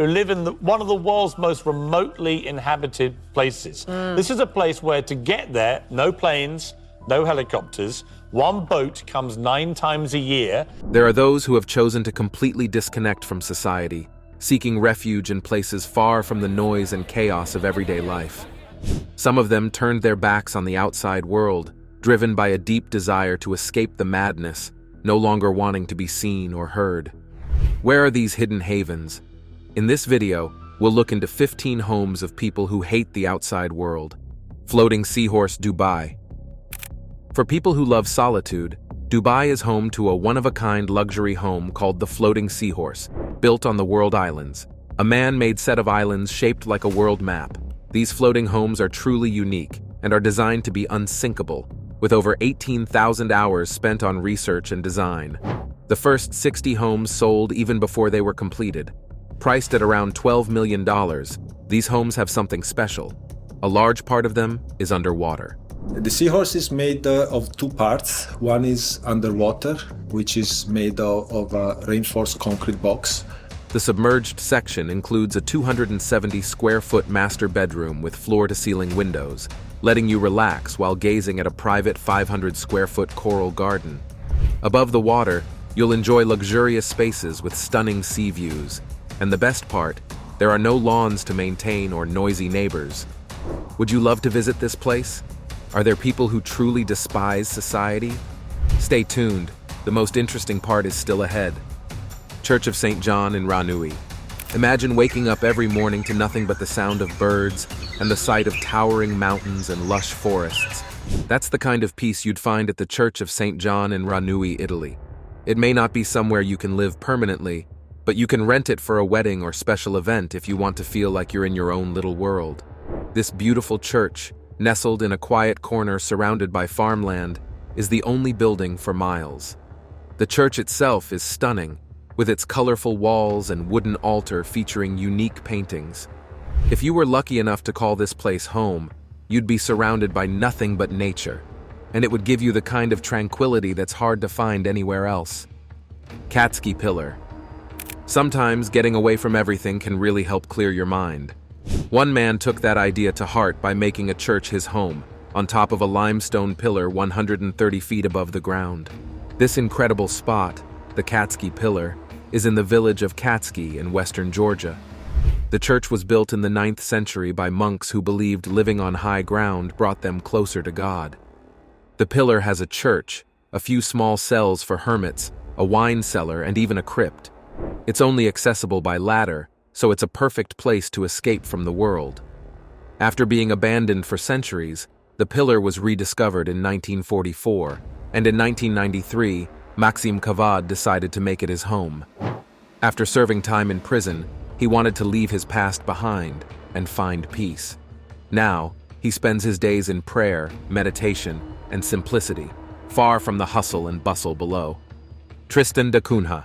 who live in one of the world's most remotely inhabited places. This is a place where to get there, no planes, no helicopters, one boat comes 9 times a year. There are those who have chosen to completely disconnect from society, seeking refuge in places far from the noise and chaos of everyday life. Some of them turned their backs on the outside world, driven by a deep desire to escape the madness, no longer wanting to be seen or heard. Where are these hidden havens? In this video, we'll look into 15 homes of people who hate the outside world. Floating Seahorse, Dubai. For people who love solitude, Dubai is home to a one-of-a-kind luxury home called the Floating Seahorse, built on the World Islands, a man-made set of islands shaped like a world map. These floating homes are truly unique and are designed to be unsinkable, with over 18,000 hours spent on research and design. The first 60 homes sold even before they were completed. Priced at around $12 million, these homes have something special. A large part of them is underwater. The Seahorse is made of 2 parts. One is underwater, which is made of a reinforced concrete box. The submerged section includes a 270-square-foot master bedroom with floor-to-ceiling windows, letting you relax while gazing at a private 500-square-foot coral garden. Above the water, you'll enjoy luxurious spaces with stunning sea views. And the best part, there are no lawns to maintain or noisy neighbors. Would you love to visit this place? Are there people who truly despise society? Stay tuned, the most interesting part is still ahead. Church of St. John in Ranui. Imagine waking up every morning to nothing but the sound of birds and the sight of towering mountains and lush forests. That's the kind of peace you'd find at the Church of St. John in Ranui, Italy. It may not be somewhere you can live permanently, but you can rent it for a wedding or special event if you want to feel like you're in your own little world. This beautiful church, nestled in a quiet corner surrounded by farmland, is the only building for miles. The church itself is stunning, with its colorful walls and wooden altar featuring unique paintings. If you were lucky enough to call this place home, you'd be surrounded by nothing but nature, and it would give you the kind of tranquility that's hard to find anywhere else. Catski Pillar. Sometimes getting away from everything can really help clear your mind. One man took that idea to heart by making a church his home, on top of a limestone pillar 130 feet above the ground. This incredible spot, the Catski Pillar, is in the village of Catski in western Georgia. The church was built in the 9th century by monks who believed living on high ground brought them closer to God. The pillar has a church, a few small cells for hermits, a wine cellar, and even a crypt. It's only accessible by ladder, so it's a perfect place to escape from the world. After being abandoned for centuries, the pillar was rediscovered in 1944, and in 1993, Maxim Cavad decided to make it his home. After serving time in prison, he wanted to leave his past behind and find peace. Now, he spends his days in prayer, meditation, and simplicity, far from the hustle and bustle below. Tristan da Cunha.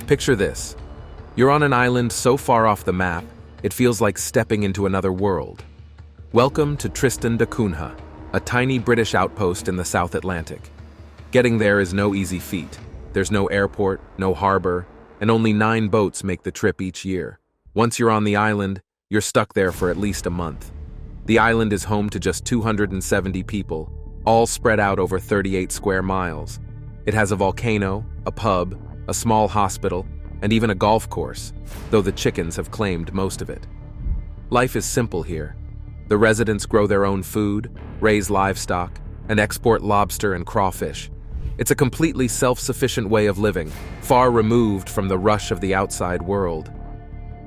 Picture this. You're on an island so far off the map, it feels like stepping into another world. Welcome to Tristan da Cunha, a tiny British outpost in the South Atlantic. Getting there is no easy feat. There's no airport, no harbor, and only 9 boats make the trip each year. Once you're on the island, you're stuck there for at least a month. The island is home to just 270 people, all spread out over 38 square miles. It has a volcano, a pub, a small hospital, and even a golf course, though the chickens have claimed most of it. Life is simple here. The residents grow their own food, raise livestock, and export lobster and crawfish. It's a completely self-sufficient way of living, far removed from the rush of the outside world.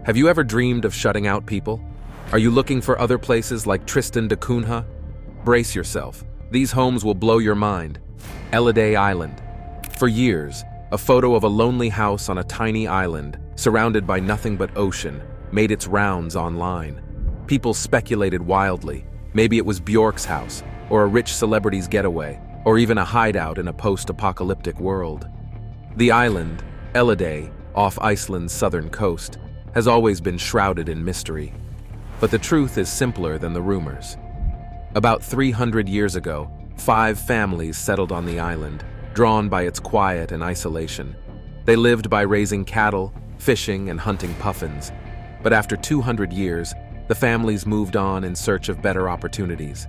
Have you ever dreamed of shutting out people? Are you looking for other places like Tristan da Cunha? Brace yourself. These homes will blow your mind. Elliday Island. For years, a photo of a lonely house on a tiny island, surrounded by nothing but ocean, made its rounds online. People speculated wildly. Maybe it was Bjork's house, or a rich celebrity's getaway, or even a hideout in a post-apocalyptic world. The island, Elliday, off Iceland's southern coast, has always been shrouded in mystery. But the truth is simpler than the rumors. About 300 years ago, 5 families settled on the island, drawn by its quiet and isolation. They lived by raising cattle, fishing, and hunting puffins. But after 200 years, the families moved on in search of better opportunities.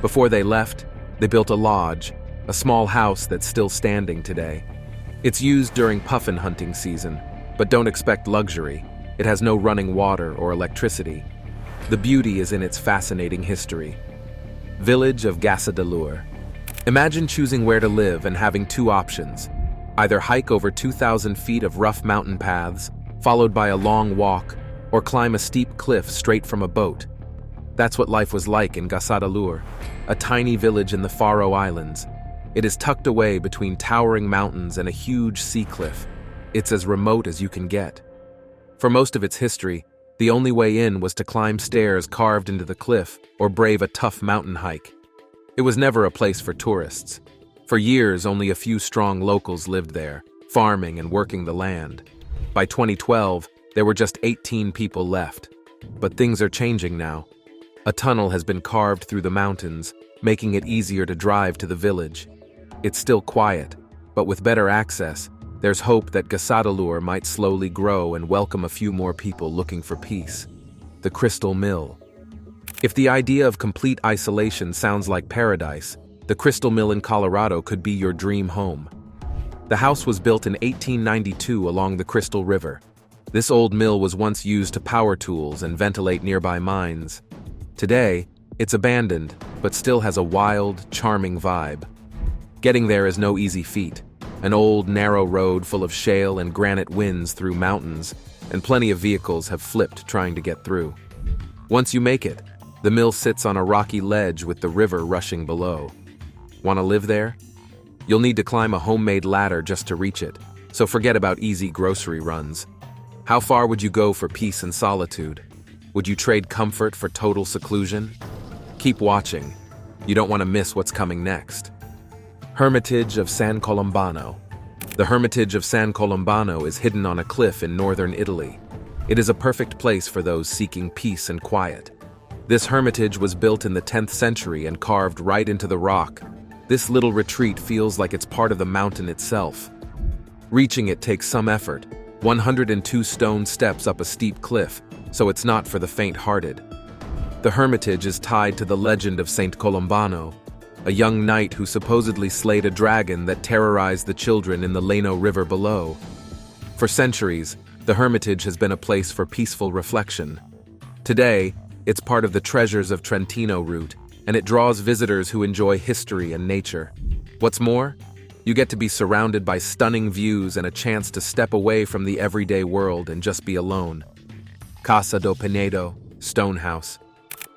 Before they left, they built a lodge, a small house that's still standing today. It's used during puffin hunting season, but don't expect luxury. It has no running water or electricity. The beauty is in its fascinating history. Village of Gassadalur. Imagine choosing where to live and having two options. Either hike over 2,000 feet of rough mountain paths, followed by a long walk, or climb a steep cliff straight from a boat. That's what life was like in Gassadalur, a tiny village in the Faroe Islands. It is tucked away between towering mountains and a huge sea cliff. It's as remote as you can get. For most of its history, the only way in was to climb stairs carved into the cliff or brave a tough mountain hike. It was never a place for tourists. For years, only a few strong locals lived there, farming and working the land. By 2012, there were just 18 people left. But things are changing now. A tunnel has been carved through the mountains, making it easier to drive to the village. It's still quiet, but with better access, there's hope that Gassadalur might slowly grow and welcome a few more people looking for peace. The Crystal Mill. If the idea of complete isolation sounds like paradise, the Crystal Mill in Colorado could be your dream home. The house was built in 1892 along the Crystal River. This old mill was once used to power tools and ventilate nearby mines. Today, it's abandoned, but still has a wild, charming vibe. Getting there is no easy feat. An old, narrow road full of shale and granite winds through mountains, and plenty of vehicles have flipped trying to get through. Once you make it, the mill sits on a rocky ledge with the river rushing below. Want to live there? You'll need to climb a homemade ladder just to reach it, so forget about easy grocery runs. How far would you go for peace and solitude? Would you trade comfort for total seclusion? Keep watching. You don't want to miss what's coming next. Hermitage of San Colombano. The Hermitage of San Colombano is hidden on a cliff in northern Italy. It is a perfect place for those seeking peace and quiet. This hermitage was built in the 10th century and carved right into the rock. This little retreat feels like it's part of the mountain itself. Reaching it takes some effort, 102 stone steps up a steep cliff, so it's not for the faint-hearted. The hermitage is tied to the legend of Saint Colombano, a young knight who supposedly slayed a dragon that terrorized the children in the Leno River below. For centuries, the hermitage has been a place for peaceful reflection. Today, it's part of the Treasures of Trentino route, and it draws visitors who enjoy history and nature. What's more, you get to be surrounded by stunning views and a chance to step away from the everyday world and just be alone. Casa do Penedo, Stone House.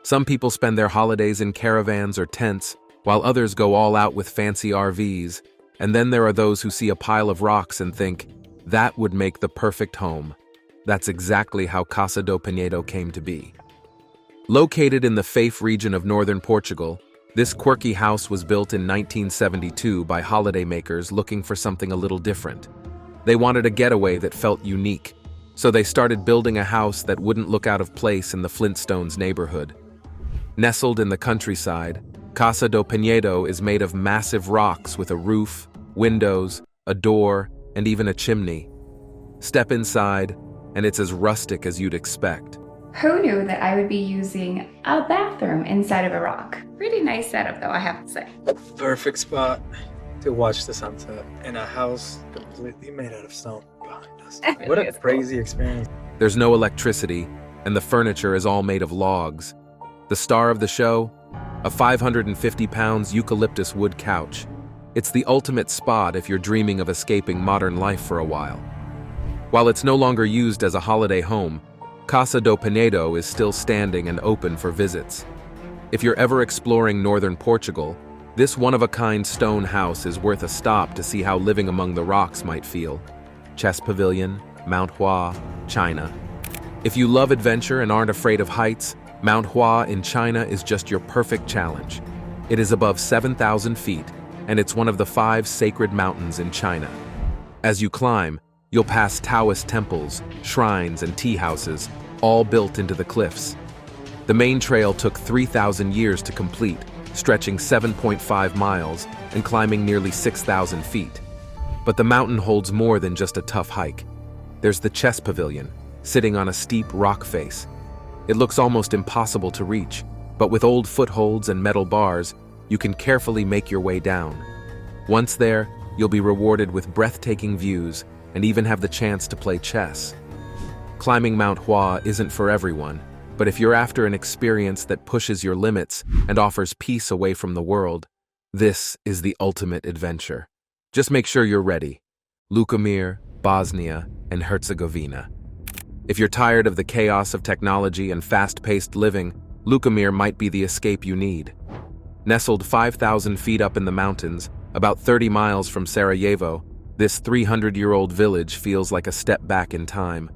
Some people spend their holidays in caravans or tents, while others go all out with fancy RVs, and then there are those who see a pile of rocks and think, that would make the perfect home. That's exactly how Casa do Penedo came to be. Located in the Faife region of northern Portugal, this quirky house was built in 1972 by holidaymakers looking for something a little different. They wanted a getaway that felt unique, so they started building a house that wouldn't look out of place in the Flintstones neighborhood. Nestled in the countryside, Casa do Penedo is made of massive rocks with a roof, windows, a door, and even a chimney. Step inside, and it's as rustic as you'd expect. Who knew that I would be using a bathroom inside of a rock? Pretty nice setup though, I have to say. Perfect spot to watch the sunset in a house completely made out of stone behind us. What a crazy experience. There's no electricity, and the furniture is all made of logs. The star of the show? A 550-pound eucalyptus wood couch. It's the ultimate spot if you're dreaming of escaping modern life for a while. While it's no longer used as a holiday home, Casa do Penedo is still standing and open for visits. If you're ever exploring northern Portugal, this one-of-a-kind stone house is worth a stop to see how living among the rocks might feel. Chess Pavilion, Mount Hua, China. If you love adventure and aren't afraid of heights, Mount Hua in China is just your perfect challenge. It is above 7,000 feet, and it's one of the 5 sacred mountains in China. As you climb, you'll pass Taoist temples, shrines, and tea houses, all built into the cliffs. The main trail took 3,000 years to complete, stretching 7.5 miles and climbing nearly 6,000 feet. But the mountain holds more than just a tough hike. There's the Chess Pavilion, sitting on a steep rock face. It looks almost impossible to reach, but with old footholds and metal bars, you can carefully make your way down. Once there, you'll be rewarded with breathtaking views and even have the chance to play chess. Climbing Mount Hua isn't for everyone, but if you're after an experience that pushes your limits and offers peace away from the world, this is the ultimate adventure. Just make sure you're ready. Lukomir, Bosnia, and Herzegovina. If you're tired of the chaos of technology and fast-paced living, Lukomir might be the escape you need. Nestled 5,000 feet up in the mountains, about 30 miles from Sarajevo, this 300-year-old village feels like a step back in time.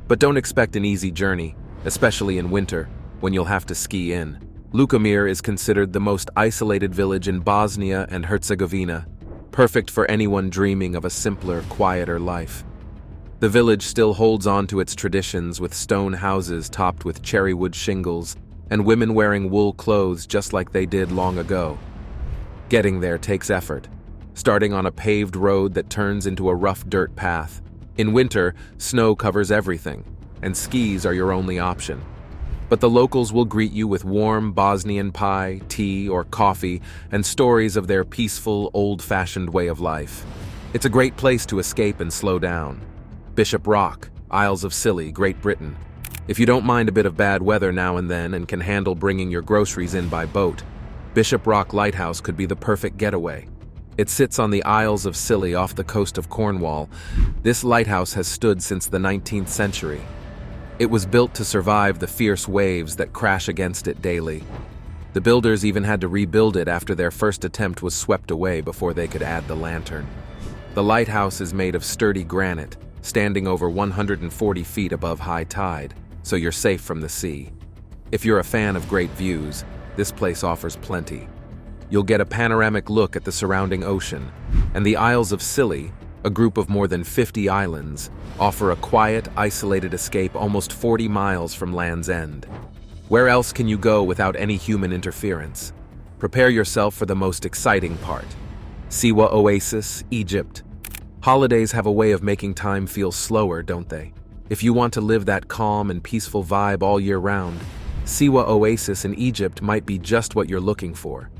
But don't expect an easy journey, especially in winter, when you'll have to ski in. Lukomir is considered the most isolated village in Bosnia and Herzegovina, perfect for anyone dreaming of a simpler, quieter life. The village still holds on to its traditions with stone houses topped with cherrywood shingles and women wearing wool clothes just like they did long ago. Getting there takes effort, starting on a paved road that turns into a rough dirt path. In winter, snow covers everything, and skis are your only option. But the locals will greet you with warm Bosnian pie, tea, or coffee, and stories of their peaceful, old-fashioned way of life. It's a great place to escape and slow down. Bishop Rock, Isles of Scilly, Great Britain. If you don't mind a bit of bad weather now and then and can handle bringing your groceries in by boat, Bishop Rock Lighthouse could be the perfect getaway. It sits on the Isles of Scilly off the coast of Cornwall. This lighthouse has stood since the 19th century. It was built to survive the fierce waves that crash against it daily. The builders even had to rebuild it after their first attempt was swept away before they could add the lantern. The lighthouse is made of sturdy granite, standing over 140 feet above high tide, so you're safe from the sea. If you're a fan of great views, this place offers plenty. You'll get a panoramic look at the surrounding ocean, and the Isles of Scilly, a group of more than 50 islands, offer a quiet, isolated escape almost 40 miles from Land's End. Where else can you go without any human interference? Prepare yourself for the most exciting part. Siwa Oasis, Egypt. Holidays have a way of making time feel slower, don't they? If you want to live that calm and peaceful vibe all year round, Siwa Oasis in Egypt might be just what you're looking for.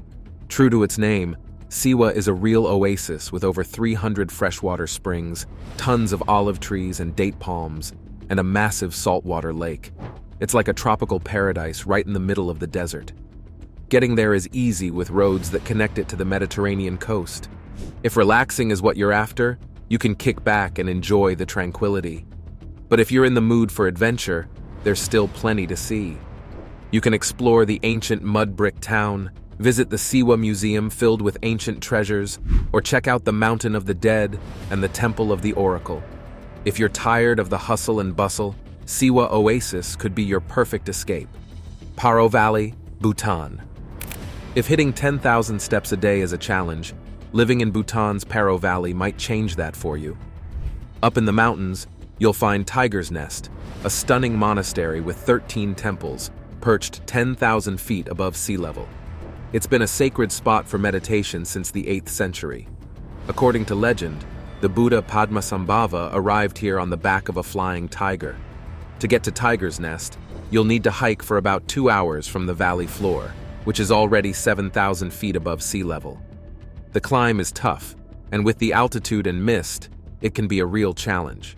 True to its name, Siwa is a real oasis with over 300 freshwater springs, tons of olive trees and date palms, and a massive saltwater lake. It's like a tropical paradise right in the middle of the desert. Getting there is easy with roads that connect it to the Mediterranean coast. If relaxing is what you're after, you can kick back and enjoy the tranquility. But if you're in the mood for adventure, there's still plenty to see. You can explore the ancient mud brick town, visit the Siwa Museum filled with ancient treasures, or check out the Mountain of the Dead and the Temple of the Oracle. If you're tired of the hustle and bustle, Siwa Oasis could be your perfect escape. Paro Valley, Bhutan. If hitting 10,000 steps a day is a challenge, living in Bhutan's Paro Valley might change that for you. Up in the mountains, you'll find Tiger's Nest, a stunning monastery with 13 temples, perched 10,000 feet above sea level. It's been a sacred spot for meditation since the 8th century. According to legend, the Buddha Padmasambhava arrived here on the back of a flying tiger. To get to Tiger's Nest, you'll need to hike for about 2 hours from the valley floor, which is already 7,000 feet above sea level. The climb is tough, and with the altitude and mist, it can be a real challenge.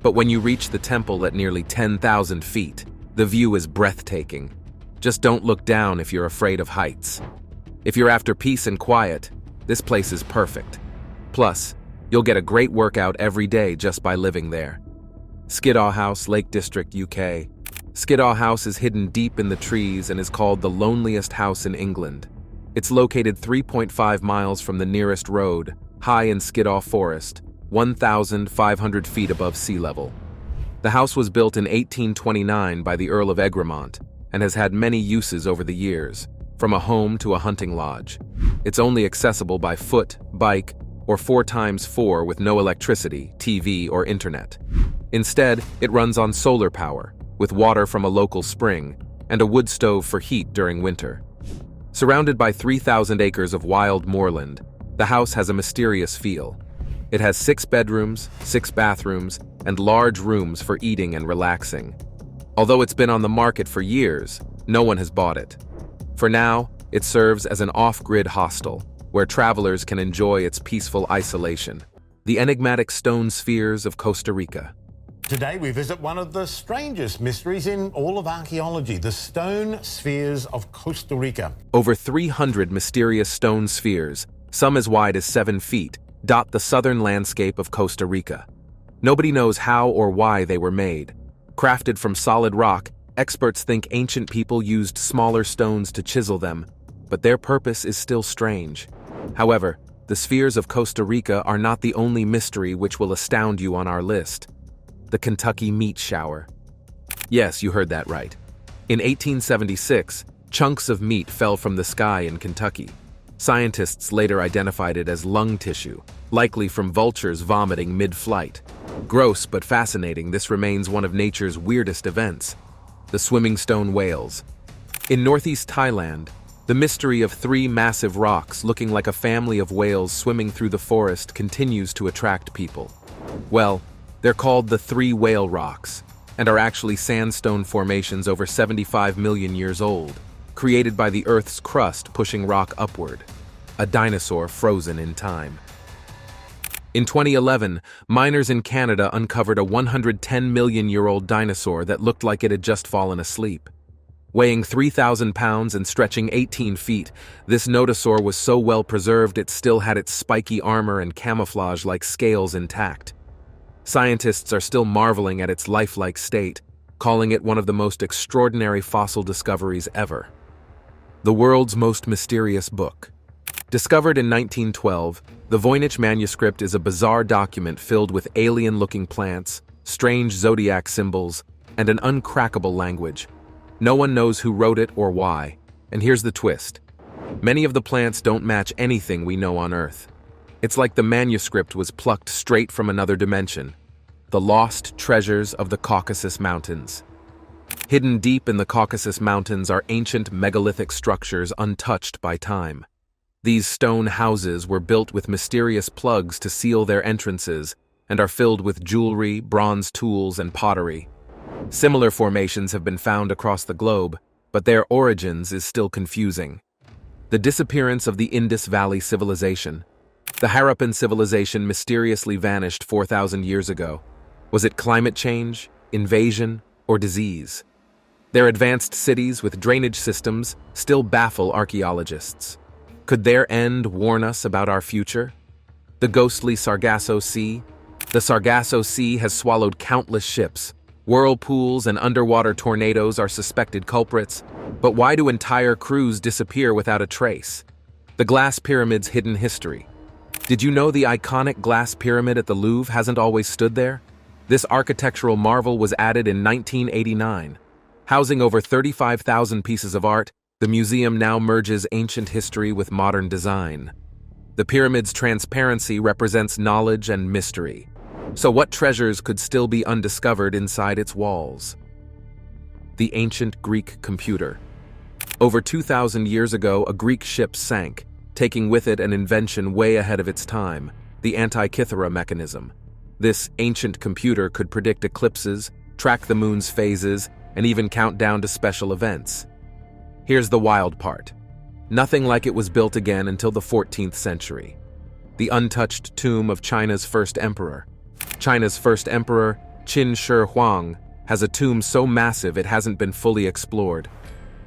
But when you reach the temple at nearly 10,000 feet, the view is breathtaking. Just don't look down if you're afraid of heights. If you're after peace and quiet, this place is perfect. Plus, you'll get a great workout every day just by living there. Skiddaw House, Lake District, UK. Skiddaw House is hidden deep in the trees and is called the loneliest house in England. It's located 3.5 miles from the nearest road, high in Skiddaw Forest, 1,500 feet above sea level. The house was built in 1829 by the Earl of Egremont and has had many uses over the years, from a home to a hunting lodge. It's only accessible by foot, bike, or 4x4 with no electricity, TV, or internet. Instead, it runs on solar power, with water from a local spring, and a wood stove for heat during winter. Surrounded by 3,000 acres of wild moorland, the house has a mysterious feel. It has 6 bedrooms, 6 bathrooms, and large rooms for eating and relaxing. Although it's been on the market for years, no one has bought it. For now, it serves as an off-grid hostel, where travelers can enjoy its peaceful isolation. The enigmatic stone spheres of Costa Rica. Today we visit one of the strangest mysteries in all of archaeology, the stone spheres of Costa Rica. Over 300 mysterious stone spheres, some as wide as 7 feet, dot the southern landscape of Costa Rica. Nobody knows how or why they were made. Crafted from solid rock, experts think ancient people used smaller stones to chisel them, but their purpose is still strange. However, the spheres of Costa Rica are not the only mystery which will astound you on our list. The Kentucky meat shower. Yes, you heard that right. In 1876, chunks of meat fell from the sky in Kentucky. Scientists later identified it as lung tissue, likely from vultures vomiting mid-flight. Gross but fascinating, this remains one of nature's weirdest events. The swimming stone whales. In northeast Thailand, the mystery of 3 massive rocks looking like a family of whales swimming through the forest continues to attract people. Well, they're called the 3 whale rocks, and are actually sandstone formations over 75 million years old, created by the Earth's crust pushing rock upward. A dinosaur frozen in time. In 2011, miners in Canada uncovered a 110-million-year-old dinosaur that looked like it had just fallen asleep. Weighing 3,000 pounds and stretching 18 feet, this nodosaur was so well preserved it still had its spiky armor and camouflage-like scales intact. Scientists are still marveling at its lifelike state, calling it one of the most extraordinary fossil discoveries ever. The world's most mysterious book. Discovered in 1912, the Voynich manuscript is a bizarre document filled with alien-looking plants, strange zodiac symbols, and an uncrackable language. No one knows who wrote it or why, and here's the twist. Many of the plants don't match anything we know on Earth. It's like the manuscript was plucked straight from another dimension. The lost treasures of the Caucasus Mountains. Hidden deep in the Caucasus Mountains are ancient megalithic structures untouched by time. These stone houses were built with mysterious plugs to seal their entrances and are filled with jewelry, bronze tools, and pottery. Similar formations have been found across the globe, but their origins is still confusing. The disappearance of the Indus Valley Civilization. The Harappan civilization mysteriously vanished 4,000 years ago. Was it climate change, invasion, or disease? Their advanced cities with drainage systems still baffle archaeologists. Could their end warn us about our future? The ghostly Sargasso Sea. The Sargasso Sea has swallowed countless ships. Whirlpools and underwater tornadoes are suspected culprits. But why do entire crews disappear without a trace? The glass pyramid's hidden history. Did you know the iconic glass pyramid at the Louvre hasn't always stood there? This architectural marvel was added in 1989. Housing over 35,000 pieces of art, the museum now merges ancient history with modern design. The pyramid's transparency represents knowledge and mystery. So what treasures could still be undiscovered inside its walls? The ancient Greek computer. Over 2,000 years ago, a Greek ship sank, taking with it an invention way ahead of its time, the Antikythera mechanism. This ancient computer could predict eclipses, track the moon's phases, and even count down to special events. Here's the wild part. Nothing like it was built again until the 14th century. The untouched tomb of China's first emperor. China's first emperor, Qin Shi Huang, has a tomb so massive it hasn't been fully explored.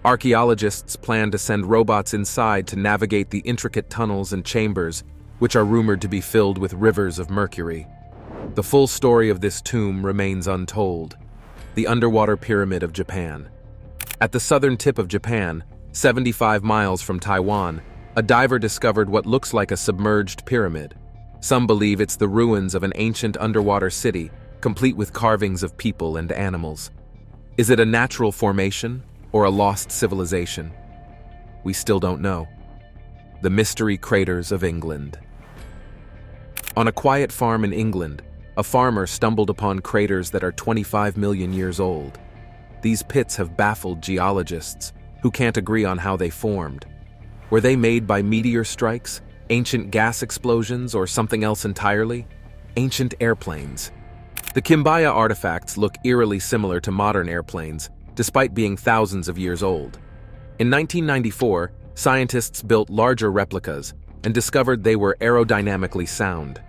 Archaeologists plan to send robots inside to navigate the intricate tunnels and chambers, which are rumored to be filled with rivers of mercury. The full story of this tomb remains untold. The underwater pyramid of Japan. At the southern tip of Japan, 75 miles from Taiwan, a diver discovered what looks like a submerged pyramid. Some believe it's the ruins of an ancient underwater city, complete with carvings of people and animals. Is it a natural formation or a lost civilization? We still don't know. The mystery craters of England. On a quiet farm in England, a farmer stumbled upon craters that are 25 million years old. These pits have baffled geologists, who can't agree on how they formed. Were they made by meteor strikes, Ancient gas explosions or something else entirely? Ancient airplanes. The Kimbaya artifacts look eerily similar to modern airplanes, despite being thousands of years old. In 1994, scientists built larger replicas and discovered they were aerodynamically sound.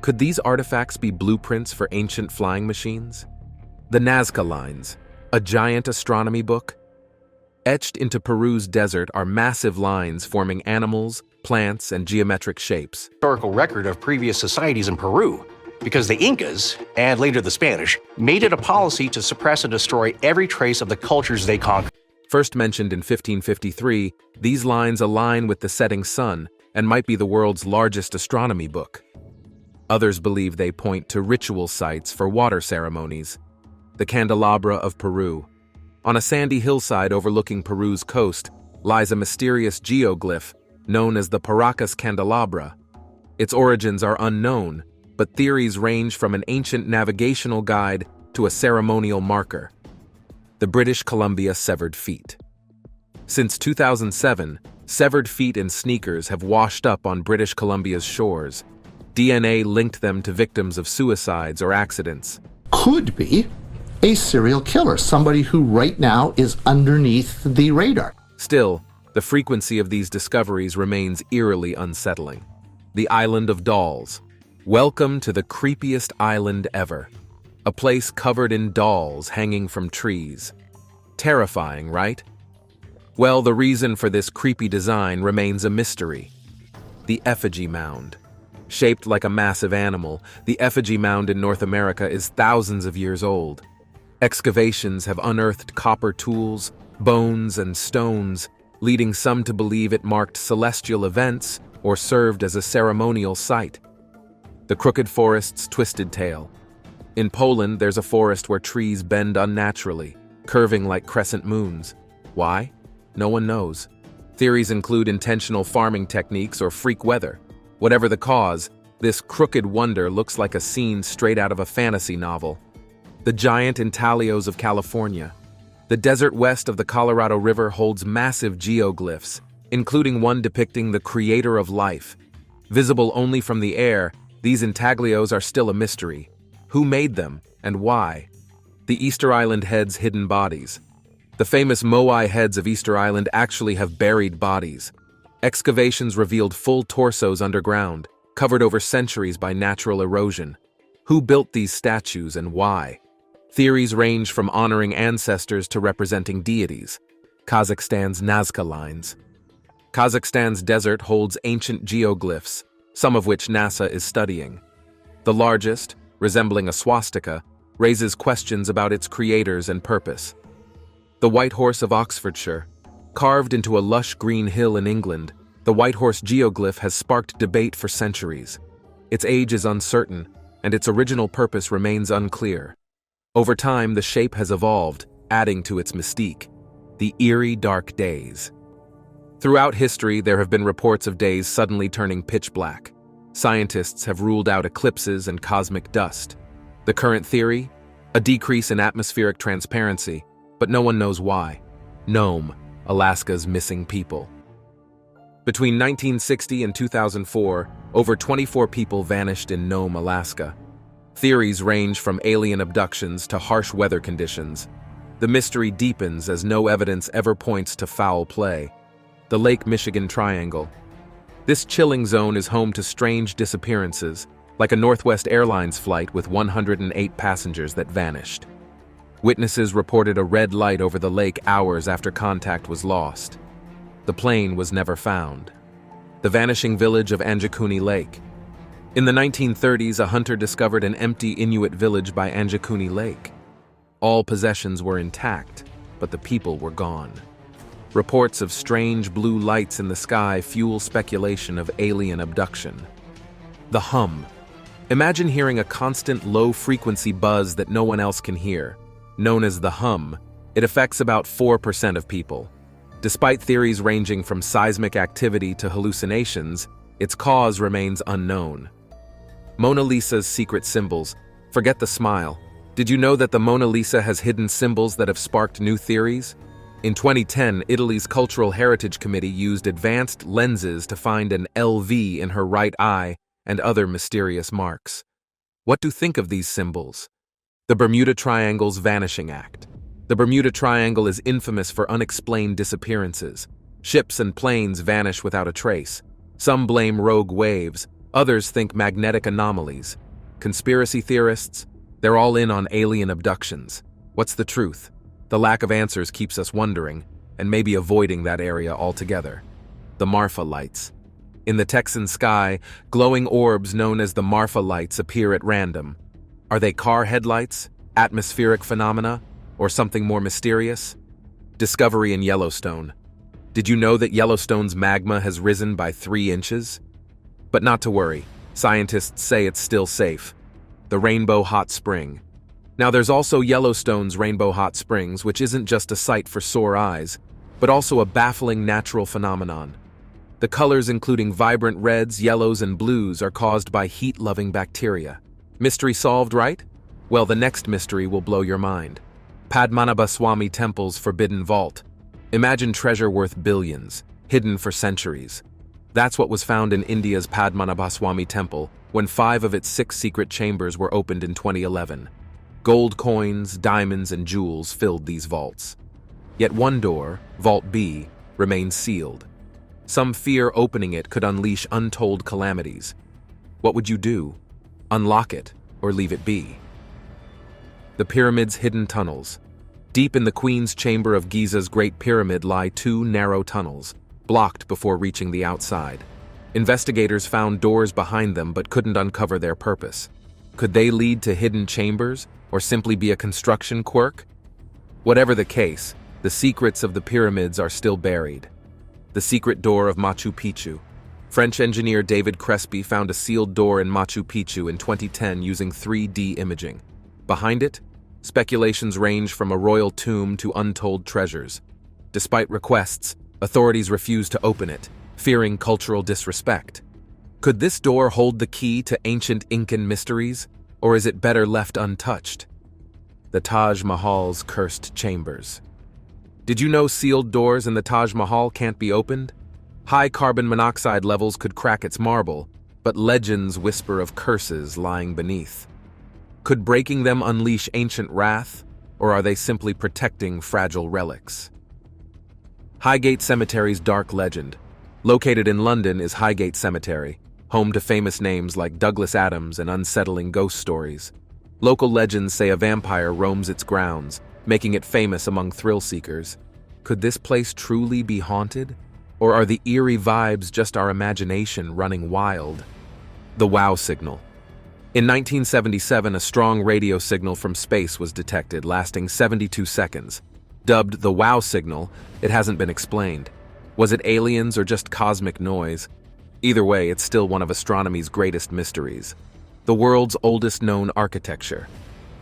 Could these artifacts be blueprints for ancient flying machines? The Nazca Lines, a giant astronomy book? Etched into Peru's desert are massive lines forming animals, plants, and geometric shapes. Historical record of previous societies in Peru, because the Incas, and later the Spanish, made it a policy to suppress and destroy every trace of the cultures they conquered. First mentioned in 1553, these lines align with the setting sun and might be the world's largest astronomy book. Others believe they point to ritual sites for water ceremonies. The Candelabra of Peru. On a sandy hillside overlooking Peru's coast lies a mysterious geoglyph known as the Paracas Candelabra. Its origins are unknown, but theories range from an ancient navigational guide to a ceremonial marker. The British Columbia severed feet. Since 2007, severed feet and sneakers have washed up on British Columbia's shores. DNA linked them to victims of suicides or accidents. Could be a serial killer, somebody who right now is underneath the radar. Still, the frequency of these discoveries remains eerily unsettling. The Island of Dolls. Welcome to the creepiest island ever. A place covered in dolls hanging from trees. Terrifying, right? Well, the reason for this creepy design remains a mystery. The effigy mound. Shaped like a massive animal, the effigy mound in North America is thousands of years old. Excavations have unearthed copper tools, bones, and stones, leading some to believe it marked celestial events or served as a ceremonial site. The Crooked Forest's twisted tale. In Poland, there's a forest where trees bend unnaturally, curving like crescent moons. Why? No one knows. Theories include intentional farming techniques or freak weather. Whatever the cause, this crooked wonder looks like a scene straight out of a fantasy novel. The giant intaglios of California. The desert west of the Colorado River holds massive geoglyphs, including one depicting the creator of life. Visible only from the air, these intaglios are still a mystery. Who made them, and why? The Easter Island heads' hidden bodies. The famous Moai heads of Easter Island actually have buried bodies. Excavations revealed full torsos underground, covered over centuries by natural erosion. Who built these statues and why? Theories range from honoring ancestors to representing deities. Kazakhstan's Nazca Lines. Kazakhstan's desert holds ancient geoglyphs, some of which NASA is studying. The largest, resembling a swastika, raises questions about its creators and purpose. The White Horse of Oxfordshire. Carved into a lush green hill in England, the White Horse geoglyph has sparked debate for centuries. Its age is uncertain, and its original purpose remains unclear. Over time, the shape has evolved, adding to its mystique. The eerie dark days. Throughout history, there have been reports of days suddenly turning pitch black. Scientists have ruled out eclipses and cosmic dust. The current theory? A decrease in atmospheric transparency, but no one knows why. Nome, Alaska's missing people. Between 1960 and 2004, over 24 people vanished in Nome, Alaska. Theories range from alien abductions to harsh weather conditions. The mystery deepens as no evidence ever points to foul play. The Lake Michigan Triangle. This chilling zone is home to strange disappearances, like a Northwest Airlines flight with 108 passengers that vanished. Witnesses reported a red light over the lake hours after contact was lost. The plane was never found. The vanishing village of Anjakuni Lake. In the 1930s, a hunter discovered an empty Inuit village by Anjakuni Lake. All possessions were intact, but the people were gone. Reports of strange blue lights in the sky fuel speculation of alien abduction. The hum. Imagine hearing a constant low-frequency buzz that no one else can hear. Known as the hum, it affects about 4% of people. Despite theories ranging from seismic activity to hallucinations, its cause remains unknown. Mona Lisa's secret symbols. Forget the smile. Did you know that the Mona Lisa has hidden symbols that have sparked new theories? In 2010, Italy's Cultural Heritage Committee used advanced lenses to find an LV in her right eye and other mysterious marks. What to think of these symbols? The Bermuda Triangle's Vanishing Act. The Bermuda Triangle is infamous for unexplained disappearances. Ships and planes vanish without a trace. Some blame rogue waves, others think magnetic anomalies. Conspiracy theorists? They're all in on alien abductions. What's the truth? The lack of answers keeps us wondering, and maybe avoiding that area altogether. The Marfa Lights. In the Texan sky, glowing orbs known as the Marfa Lights appear at random. Are they car headlights, atmospheric phenomena, or something more mysterious? Discovery in Yellowstone. Did you know that Yellowstone's magma has risen by 3 inches? But not to worry, scientists say it's still safe. The Rainbow Hot Spring. Now there's also Yellowstone's Rainbow Hot Springs, which isn't just a sight for sore eyes, but also a baffling natural phenomenon. The colors including vibrant reds, yellows, and blues are caused by heat-loving bacteria. Mystery solved, right? Well, the next mystery will blow your mind. Padmanabhaswamy Temple's Forbidden Vault. Imagine treasure worth billions, hidden for centuries. That's what was found in India's Padmanabhaswamy Temple when 5 of its 6 secret chambers were opened in 2011. Gold coins, diamonds, and jewels filled these vaults. Yet one door, Vault B, remains sealed. Some fear opening it could unleash untold calamities. What would you do? Unlock it, or leave it be? The pyramid's hidden tunnels. Deep in the Queen's Chamber of Giza's Great Pyramid lie 2 narrow tunnels, blocked before reaching the outside. Investigators found doors behind them but couldn't uncover their purpose. Could they lead to hidden chambers, or simply be a construction quirk? Whatever the case, the secrets of the pyramids are still buried. The secret door of Machu Picchu. French engineer David Crespi found a sealed door in Machu Picchu in 2010 using 3D imaging. Behind it, speculations range from a royal tomb to untold treasures. Despite requests, authorities refuse to open it, fearing cultural disrespect. Could this door hold the key to ancient Incan mysteries, or is it better left untouched? The Taj Mahal's cursed chambers. Did you know sealed doors in the Taj Mahal can't be opened? High carbon monoxide levels could crack its marble, but legends whisper of curses lying beneath. Could breaking them unleash ancient wrath, or are they simply protecting fragile relics? Highgate Cemetery's dark legend. Located in London is Highgate Cemetery, home to famous names like Douglas Adams and unsettling ghost stories. Local legends say a vampire roams its grounds, making it famous among thrill seekers. Could this place truly be haunted? Or are the eerie vibes just our imagination running wild? The WOW signal. In 1977, a strong radio signal from space was detected, lasting 72 seconds. Dubbed the WOW signal, it hasn't been explained. Was it aliens or just cosmic noise? Either way, it's still one of astronomy's greatest mysteries. The world's oldest known architecture.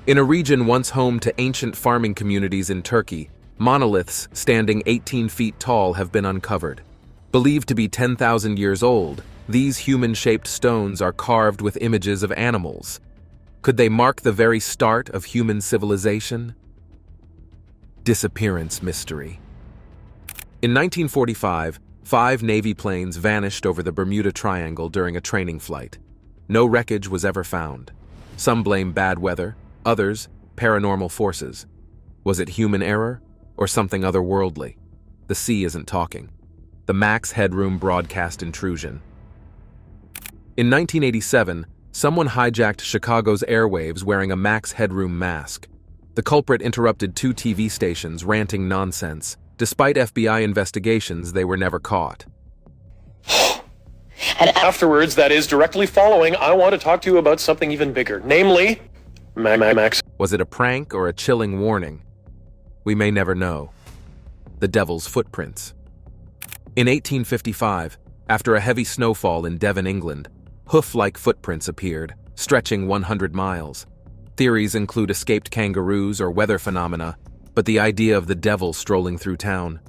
In a region once home to ancient farming communities in Turkey, monoliths standing 18 feet tall have been uncovered. Believed to be 10,000 years old, these human-shaped stones are carved with images of animals. Could they mark the very start of human civilization? Disappearance mystery. In 1945, 5 Navy planes vanished over the Bermuda Triangle during a training flight. No wreckage was ever found. Some blame bad weather, others, paranormal forces. Was it human error, or something otherworldly? The sea isn't talking. The Max Headroom broadcast intrusion. In 1987, someone hijacked Chicago's airwaves wearing a Max Headroom mask. The culprit interrupted 2 TV stations, ranting nonsense. Despite FBI investigations, they were never caught. And afterwards, that is directly following, I want to talk to you about something even bigger, namely, Max. Was it a prank or a chilling warning? We may never know. The Devil's Footprints. In 1855, after a heavy snowfall in Devon, England, hoof-like footprints appeared, stretching 100 miles. Theories include escaped kangaroos or weather phenomena, but the idea of the devil strolling through town,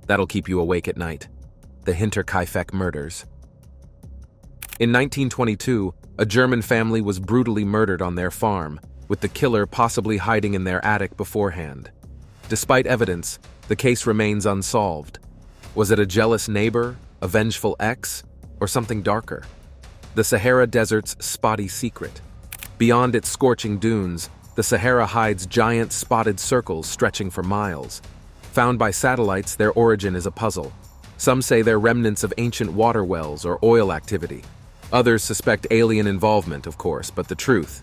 that'll keep you awake at night. The Hinterkaifeck murders. In 1922, a German family was brutally murdered on their farm, with the killer possibly hiding in their attic beforehand. Despite evidence, The case remains unsolved. Was it a jealous neighbor, a vengeful ex, or something darker? The Sahara Desert's spotty secret. Beyond its scorching dunes, the Sahara hides giant spotted circles stretching for miles. Found by satellites, their origin is a puzzle. Some say they're remnants of ancient water wells or oil activity. Others suspect alien involvement, of course, but the truth.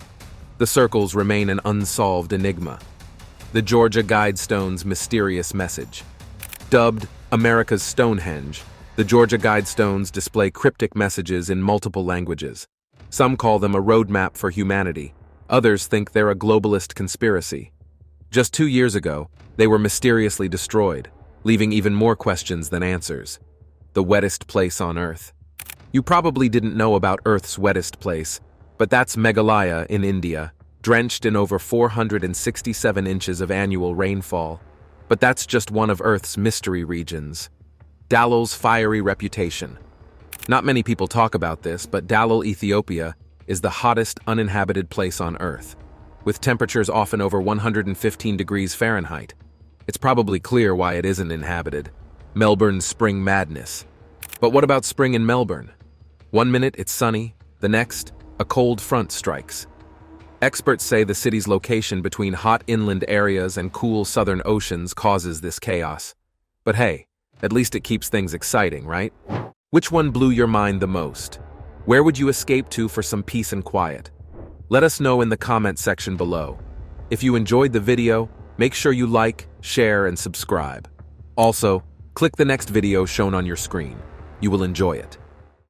The circles remain an unsolved enigma. The Georgia Guidestone's mysterious message. Dubbed America's Stonehenge, the Georgia Guidestones display cryptic messages in multiple languages. Some call them a roadmap for humanity. Others think they're a globalist conspiracy. Just 2 years ago, they were mysteriously destroyed, leaving even more questions than answers. The wettest place on Earth. You probably didn't know about Earth's wettest place, but that's Meghalaya in India, drenched in over 467 inches of annual rainfall. But that's just one of Earth's mystery regions. Dalal's fiery reputation. Not many people talk about this, but Dalal, Ethiopia, is the hottest uninhabited place on Earth, with temperatures often over 115 degrees Fahrenheit. It's probably clear why it isn't inhabited. Melbourne's spring madness. But what about spring in Melbourne? 1 minute it's sunny, the next, a cold front strikes. Experts say the city's location between hot inland areas and cool southern oceans causes this chaos. But hey, at least it keeps things exciting, right? Which one blew your mind the most? Where would you escape to for some peace and quiet? Let us know in the comment section below. If you enjoyed the video, make sure you like, share, and subscribe. Also, click the next video shown on your screen. You will enjoy it.